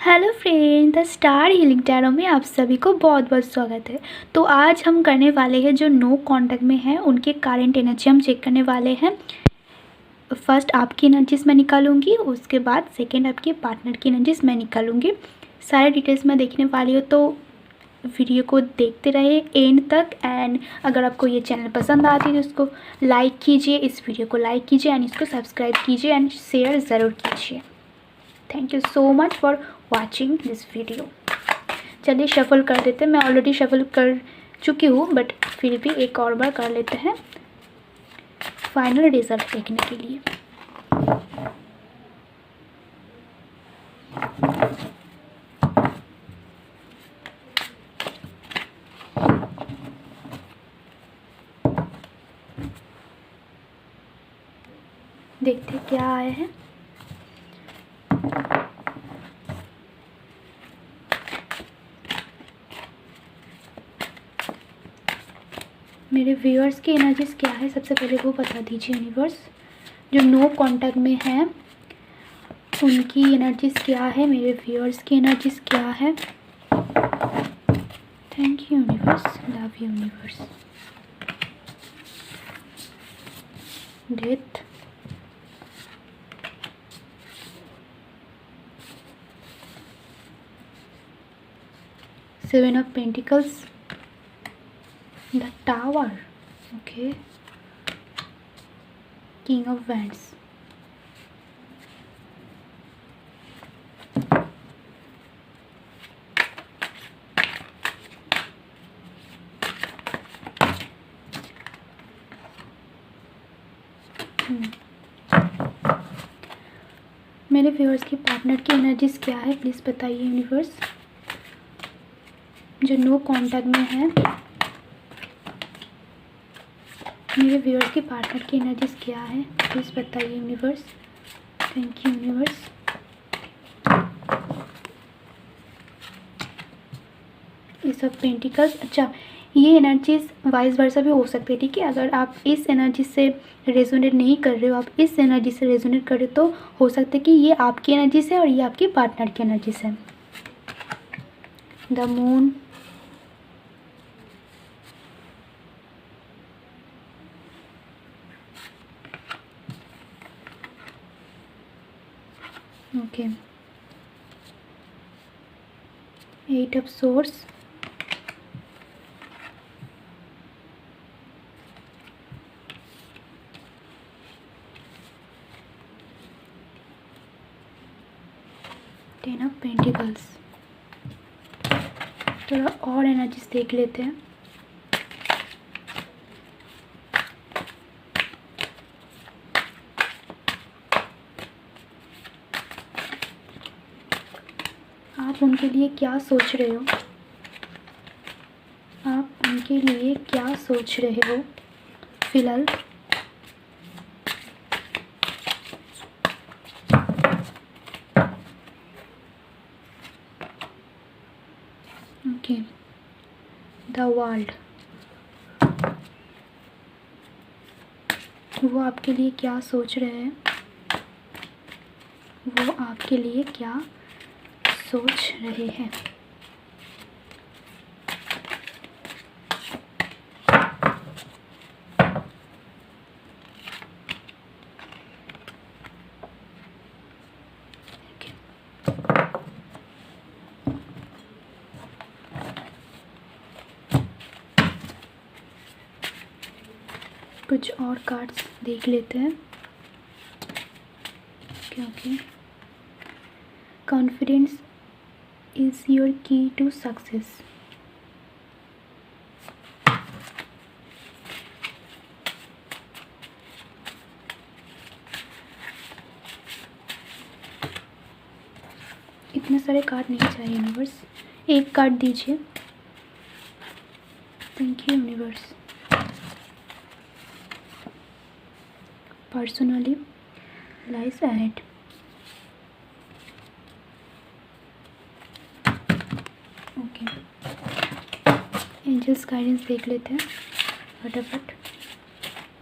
Hello friend, the star healing tarot में आप सभी को बहुत बहुत स्वागत है। तो आज हम करने वाले हैं जो नो कांटेक्ट में हैं उनके करंट एनर्जी हम चेक करने वाले हैं। फर्स्ट आपकी एनर्जीज मैं निकालूंगी, उसके बाद सेकंड आपके पार्टनर की एनर्जीज मैं निकालूंगी। सारे डिटेल्स मैं देखने वाली हूँ, तो वीडियो को देखते रहे एंड तक। एंड अगर आपको ये चैनल पसंद आती है तो इसको लाइक कीजिए, इस वीडियो को लाइक कीजिए एंड इसको सब्सक्राइब कीजिए एंड शेयर ज़रूर कीजिए। Thank you so much for watching this video. चलिए शफल कर देते हैं। मैं ऑलरेडी शफल कर चुकी हूँ, बट फिर भी एक और बार कर लेते हैं फाइनल रिजल्ट देखने के लिए। देखते हैं क्या आए हैं। मेरे व्यूअर्स की एनर्जीज क्या है सबसे पहले वो बता दीजिए यूनिवर्स। जो नो कांटेक्ट में हैं उनकी एनर्जीज क्या है, मेरे व्यूअर्स की एनर्जीज क्या है। Thank you universe, love you universe. Death, seven of pentacles, the tower, okay, king of wands, मेरे व्यूअर्स की पार्टनर की एनर्जीज क्या है प्लीज़ बताइए यूनिवर्स। जो नो कांटेक्ट में है मेरे व्यूअर्स की पार्टनर की एनर्जीज क्या है प्लीज़ बताइए यूनिवर्स। Thank you universe. ये सब पेंटिकल्स, अच्छा ये एनर्जीज वाइस वर्सा भी हो सकती है, ठीक है। अगर आप इस एनर्जी से रेजोनेट नहीं कर रहे हो, आप इस एनर्जी से रेजोनेट कर रहे हो, तो हो सकता है कि ये आपकी एनर्जी से और ये आपके पार्टनर की एनर्जी से। The moon, okay, eight of swords, ten of pentacles. थोड़ा और एनर्जीज देख लेते हैं। आप उनके लिए क्या सोच रहे हो, आप उनके लिए क्या सोच रहे हो फिलहाल। ओके, द वर्ल्ड, वो आपके लिए क्या सोच रहे हैं, वो आपके लिए क्या सोच रहे हैं। कुछ और कार्ड्स देख लेते हैं क्योंकि confidence is your key to success. इतने सारे कार्ड नहीं चाहिए यूनिवर्स, एक कार्ड दीजिए। Thank you universe. Personally lies ahead, okay. Angels guidance देख लेते हैं फटाफट।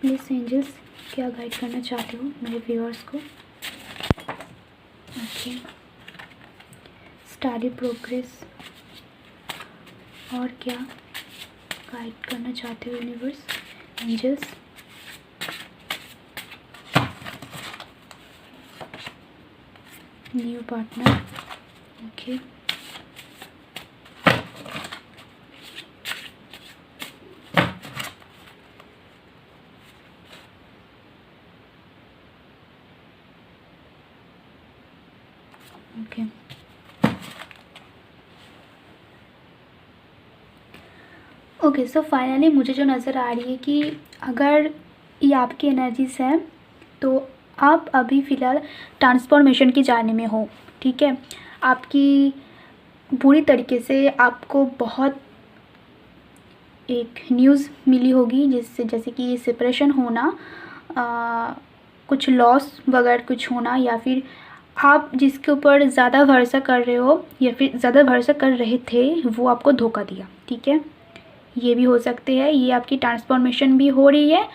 प्लीज़ एंजल्स क्या गाइड करना चाहते हो मेरे व्यूअर्स को। ओके, स्टडी प्रोग्रेस, और क्या गाइड करना चाहते हो universe, angels. New partner, okay. Okay okay, so finally मुझे जो नज़र आ रही है कि अगर ये आपकी एनर्जीज हैं तो आप अभी फ़िलहाल ट्रांसफॉर्मेशन की जाने में हो, ठीक है। आपकी बुरी तरीके से आपको बहुत एक न्यूज़ मिली होगी जिससे, जैसे कि सेपरेशन होना, कुछ लॉस वगैरह कुछ होना, या फिर आप जिसके ऊपर ज़्यादा भरोसा कर रहे हो या फिर ज़्यादा भरोसा कर रहे थे वो आपको धोखा दिया, ठीक है। ये भी हो सकते हैं। ये आपकी ट्रांसफॉर्मेशन भी हो रही है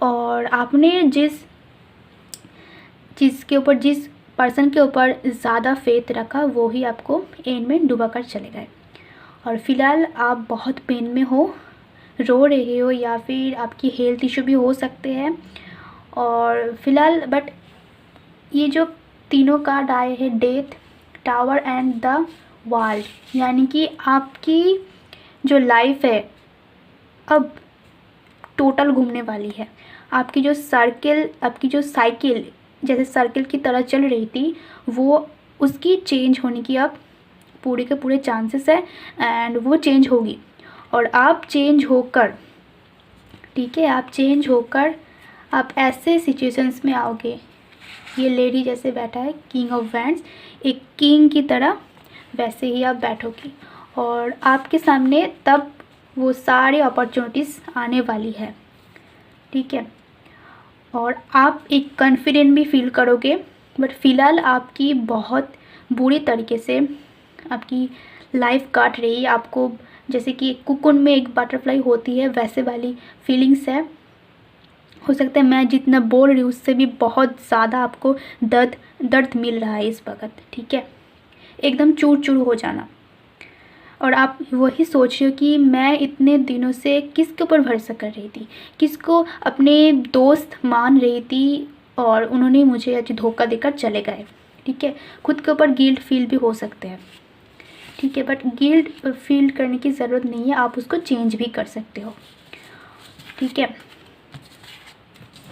और आपने जिस चीज़ के ऊपर, जिस पर्सन के ऊपर ज़्यादा फेथ रखा वो ही आपको एंड में डुबा कर चले गए। और फ़िलहाल आप बहुत पेन में हो, रो रहे हो, या फिर आपकी हेल्थ इशू भी हो सकते हैं। और फ़िलहाल बट ये जो तीनों कार्ड आए हैं, death, tower and the world, यानी कि आपकी जो लाइफ है अब टोटल घूमने वाली है। आपकी जो सर्किल, आपकी जो साइकिल जैसे सर्किल की तरह चल रही थी वो, उसकी चेंज होने की अब पूरे के पूरे चांसेस है एंड वो चेंज होगी। और आप चेंज होकर, ठीक है, आप चेंज होकर आप ऐसे सिचुएशंस में आओगे। ये लेडी जैसे बैठा है, किंग ऑफ वैंड्स, एक किंग की तरह वैसे ही आप बैठोगी और आपके सामने तब वो सारी अपॉर्चुनिटीज़ आने वाली है, ठीक है। और आप एक कॉन्फिडेंट भी फील करोगे। बट फ़िलहाल आपकी बहुत बुरी तरीके से आपकी लाइफ काट रही है। आपको जैसे कि कुकुन में एक बटरफ्लाई होती है वैसे वाली फीलिंग्स है। हो सकता है मैं जितना बोल रही हूँ उससे भी बहुत ज़्यादा आपको दर्द मिल रहा है इस वक्त, ठीक है। एकदम चूर चूर हो जाना। और आप वही सोच रहे हो कि मैं इतने दिनों से किसके ऊपर भरोसा कर रही थी, किसको अपने दोस्त मान रही थी और उन्होंने मुझे आज धोखा देकर चले गए, ठीक है। खुद के ऊपर गिल्ट फील भी हो सकते हैं, ठीक है। बट गिल्ट फील करने की ज़रूरत नहीं है, आप उसको चेंज भी कर सकते हो, ठीक है।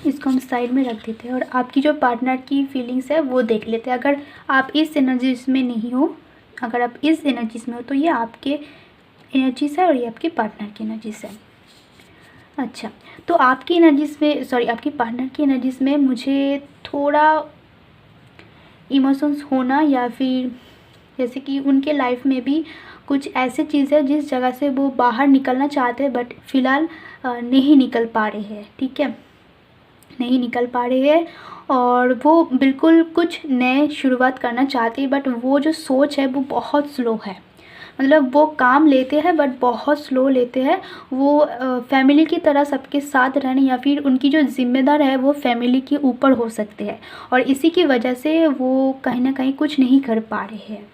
इसको हम साइड में रख देते हैं और आपकी जो पार्टनर की फीलिंग्स है वो देख लेते हैं। अगर आप इस एनर्जीज में नहीं हो, अगर आप इस एनर्जीज में हो तो ये आपके एनर्जीज है और ये आपके पार्टनर की एनर्जीज है। अच्छा, तो आपकी एनर्जीज में, सॉरी, आपकी पार्टनर की एनर्जीज में मुझे थोड़ा इमोशंस होना, या फिर जैसे कि उनके लाइफ में भी कुछ ऐसी चीज़ है जिस जगह से वो बाहर निकलना चाहते हैं बट फ़िलहाल नहीं निकल पा रहे हैं, ठीक है, नहीं निकल पा रहे हैं। और वो बिल्कुल कुछ नए शुरुआत करना चाहते हैं बट वो जो सोच है वो बहुत स्लो है। मतलब वो काम लेते हैं बट बहुत स्लो लेते हैं। वो फैमिली की तरह सबके साथ रहने, या फिर उनकी जो जिम्मेदार है वो फैमिली के ऊपर हो सकते हैं और इसी की वजह से वो कहीं ना कहीं कुछ नहीं कर पा रहे हैं।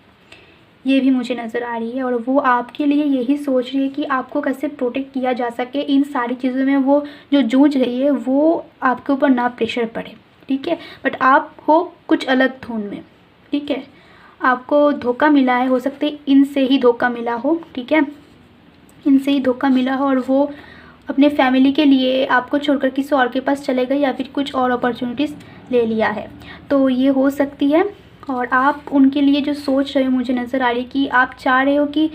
ये भी मुझे नज़र आ रही है। और वो आपके लिए यही सोच रही है कि आपको कैसे प्रोटेक्ट किया जा सके। इन सारी चीज़ों में वो जो जूझ रही है वो आपके ऊपर ना प्रेशर पड़े, ठीक है। बट आप हो कुछ अलग धुन में, ठीक है। आपको धोखा मिला है, हो सकता है इनसे ही धोखा मिला हो, ठीक है, इनसे ही धोखा मिला हो और वो अपने फैमिली के लिए आपको छोड़कर किसी और के पास चले गए या फिर कुछ और अपॉर्चुनिटीज़ ले लिया है, तो ये हो सकती है। और आप उनके लिए जो सोच रहे हो, मुझे नज़र आ रही है कि आप चाह रहे हो कि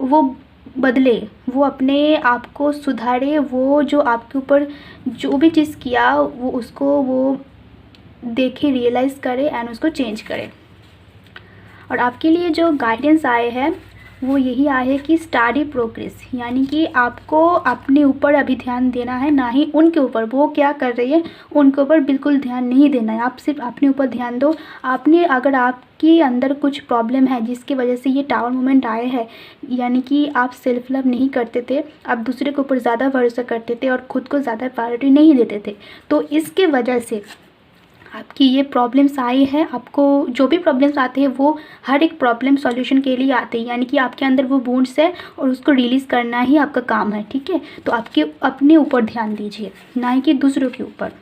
वो बदले, वो अपने आप को सुधारे, वो जो आपके ऊपर जो भी चीज़ किया वो उसको वो देखे, रियलाइज़ करे एंड उसको चेंज करे। और आपके लिए जो गाइडेंस आए हैं वो यही आए हैं कि स्टडी प्रोग्रेस, यानी कि आपको अपने ऊपर अभी ध्यान देना है, ना ही उनके ऊपर वो क्या कर रही है उनके ऊपर बिल्कुल ध्यान नहीं देना है। आप सिर्फ अपने ऊपर ध्यान दो। आपने, अगर आपके अंदर कुछ प्रॉब्लम है जिसकी वजह से ये टावर मोमेंट आए हैं, यानी कि आप सेल्फ लव नहीं करते थे, आप दूसरे के ऊपर ज़्यादा भरोसा करते थे और ख़ुद को ज़्यादा प्रायोरिटी नहीं देते थे, तो इसके वजह से आपकी ये प्रॉब्लम्स आई है, आपको जो भी प्रॉब्लम्स आते हैं वो हर एक प्रॉब्लम सॉल्यूशन के लिए आते हैं, यानी कि आपके अंदर वो वुंड्स है और उसको रिलीज़ करना ही आपका काम है, ठीक है। तो आपके अपने ऊपर ध्यान दीजिए, ना कि दूसरों के ऊपर।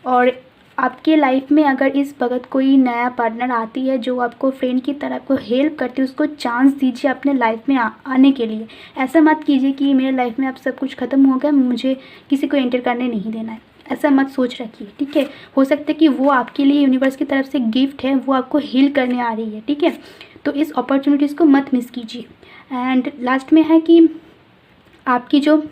और आपके लाइफ में अगर इस वक्त कोई नया पार्टनर आती है जो आपको फ्रेंड की तरह आपको हेल्प करती है, उसको चांस दीजिए अपने लाइफ में आने के लिए। ऐसा मत कीजिए कि मेरे लाइफ में अब सब कुछ ख़त्म हो गया, मुझे किसी को एंटर करने नहीं देना है, ऐसा मत सोच रखिए, ठीक है। हो सकता है कि वो आपके लिए यूनिवर्स की तरफ से गिफ्ट है, वो आपको हील करने आ रही है, ठीक है। तो इस अपॉर्चुनिटीज़ को मत मिस कीजिए। एंड लास्ट में है कि आपकी जो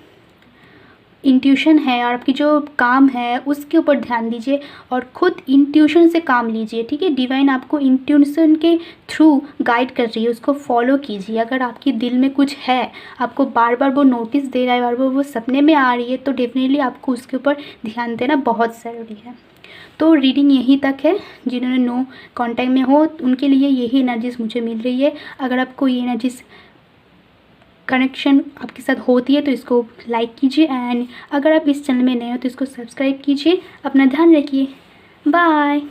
इंट्यूशन है और आपकी जो काम है उसके ऊपर ध्यान दीजिए और ख़ुद इंट्यूशन से काम लीजिए, ठीक है। डिवाइन आपको इंट्यूशन के थ्रू गाइड कर रही है, उसको फॉलो कीजिए। अगर आपके दिल में कुछ है, आपको बार बार वो नोटिस दे रहा है, बार बार वो सपने में आ रही है, तो डेफिनेटली आपको उसके ऊपर ध्यान देना बहुत ज़रूरी है। तो रीडिंग यहीं तक है। जिन्होंने नो कॉन्टैक्ट में हो उनके लिए यही एनर्जीज मुझे मिल रही है। अगर आपको ये एनर्जीज कनेक्शन आपके साथ होती है तो इसको लाइक कीजिए, एंड अगर आप इस चैनल में नए हो तो इसको सब्सक्राइब कीजिए। अपना ध्यान रखिए, बाय।